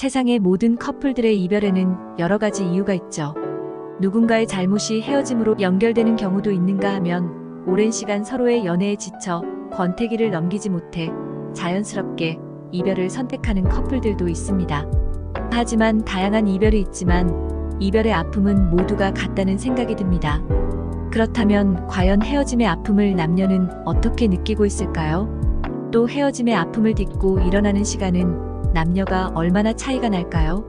세상의 모든 커플들의 이별에는 여러 가지 이유가 있죠. 누군가의 잘못이 헤어짐으로 연결되는 경우도 있는가 하면 오랜 시간 서로의 연애에 지쳐 권태기를 넘기지 못해 자연스럽게 이별을 선택하는 커플들도 있습니다. 하지만 다양한 이별이 있지만 이별의 아픔은 모두가 같다는 생각이 듭니다. 그렇다면 과연 헤어짐의 아픔을 남녀는 어떻게 느끼고 있을까요? 또 헤어짐의 아픔을 딛고 일어나는 시간은 남녀가 얼마나 차이가 날까요?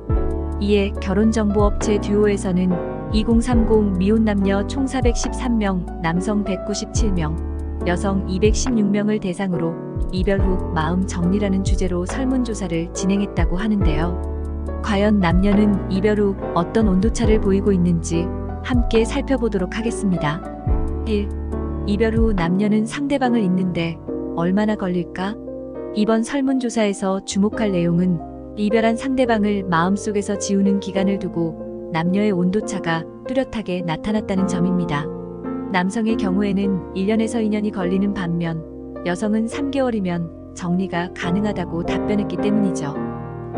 이에 결혼정보업체 듀오에서는 2030 미혼 남녀 총 413명, 남성 197명, 여성 216명을 대상으로 이별 후 마음 정리라는 주제로 설문조사를 진행했다고 하는데요. 과연 남녀는 이별 후 어떤 온도차를 보이고 있는지 함께 살펴보도록 하겠습니다. 1. 이별 후 남녀는 상대방을 잊는데 얼마나 걸릴까? 이번 설문조사에서 주목할 내용은 이별한 상대방을 마음속에서 지우는 기간을 두고 남녀의 온도차가 뚜렷하게 나타났다는 점입니다. 남성의 경우에는 1년에서 2년이 걸리는 반면 여성은 3개월이면 정리가 가능하다고 답변했기 때문이죠.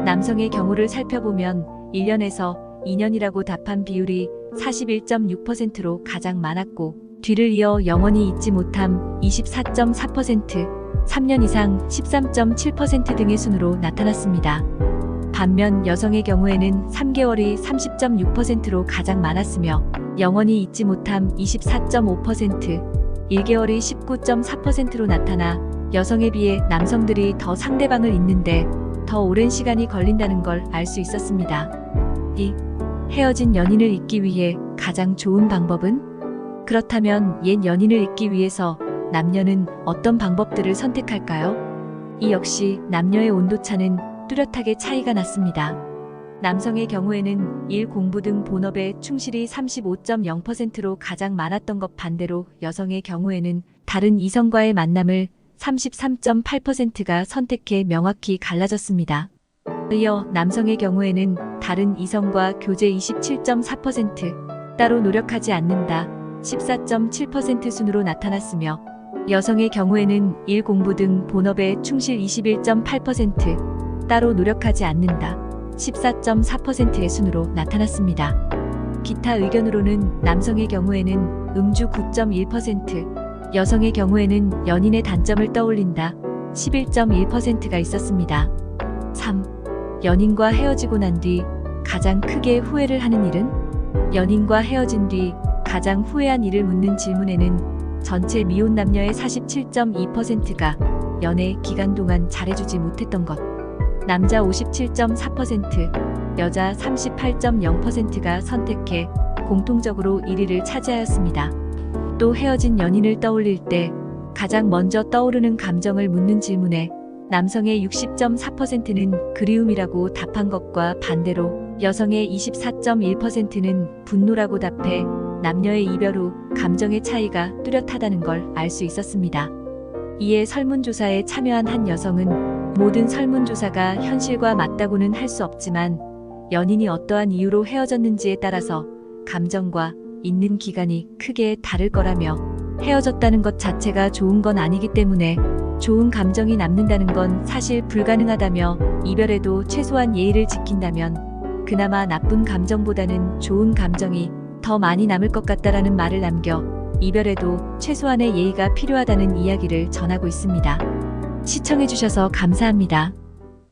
남성의 경우를 살펴보면 1년에서 2년이라고 답한 비율이 41.6%로 가장 많았고 뒤를 이어 영원히 잊지 못함 24.4%, 3년 이상 13.7% 등의 순으로 나타났습니다. 반면 여성의 경우에는 3개월이 30.6%로 가장 많았으며 영원히 잊지 못함 24.5%, 1개월이 19.4%로 나타나 여성에 비해 남성들이 더 상대방을 잊는데 더 오랜 시간이 걸린다는 걸 알 수 있었습니다. 2. 헤어진 연인을 잊기 위해 가장 좋은 방법은? 그렇다면 옛 연인을 잊기 위해서 남녀는 어떤 방법들을 선택할까요? 이 역시 남녀의 온도차는 뚜렷하게 차이가 났습니다. 남성의 경우에는 일, 공부 등 본업에 충실이 35.0%로 가장 많았던 것 반대로 여성의 경우에는 다른 이성과의 만남을 33.8%가 선택해 명확히 갈라졌습니다. 이어 남성의 경우에는 다른 이성과 교제 27.4%, 따로 노력하지 않는다 14.7% 순으로 나타났으며 여성의 경우에는 일, 공부 등 본업에 충실 21.8%, 따로 노력하지 않는다 14.4%의 순으로 나타났습니다. 기타 의견으로는 남성의 경우에는 음주 9.1%, 여성의 경우에는 연인의 단점을 떠올린다 11.1%가 있었습니다. 3. 연인과 헤어지고 난 뒤 가장 크게 후회를 하는 일은? 연인과 헤어진 뒤 가장 후회한 일을 묻는 질문에는 전체 미혼 남녀의 47.2%가 연애 기간 동안 잘해주지 못했던 것, 남자 57.4%, 여자 38.0%가 선택해 공통적으로 1위를 차지하였습니다. 또 헤어진 연인을 떠올릴 때 가장 먼저 떠오르는 감정을 묻는 질문에 남성의 60.4%는 그리움이라고 답한 것과 반대로 여성의 24.1%는 분노라고 답해 남녀의 이별 후 감정의 차이가 뚜렷하다는 걸 알 수 있었습니다. 이에 설문조사에 참여한 한 여성은 모든 설문조사가 현실과 맞다고는 할 수 없지만 연인이 어떠한 이유로 헤어졌는지에 따라서 감정과 잊는 기간이 크게 다를 거라며 헤어졌다는 것 자체가 좋은 건 아니기 때문에 좋은 감정이 남는다는 건 사실 불가능하다며 이별에도 최소한 예의를 지킨다면 그나마 나쁜 감정보다는 좋은 감정이 더 많이 남을 것 같다라는 말을 남겨 이별에도 최소한의 예의가 필요하다는 이야기를 전하고 있습니다. 시청해주셔서 감사합니다.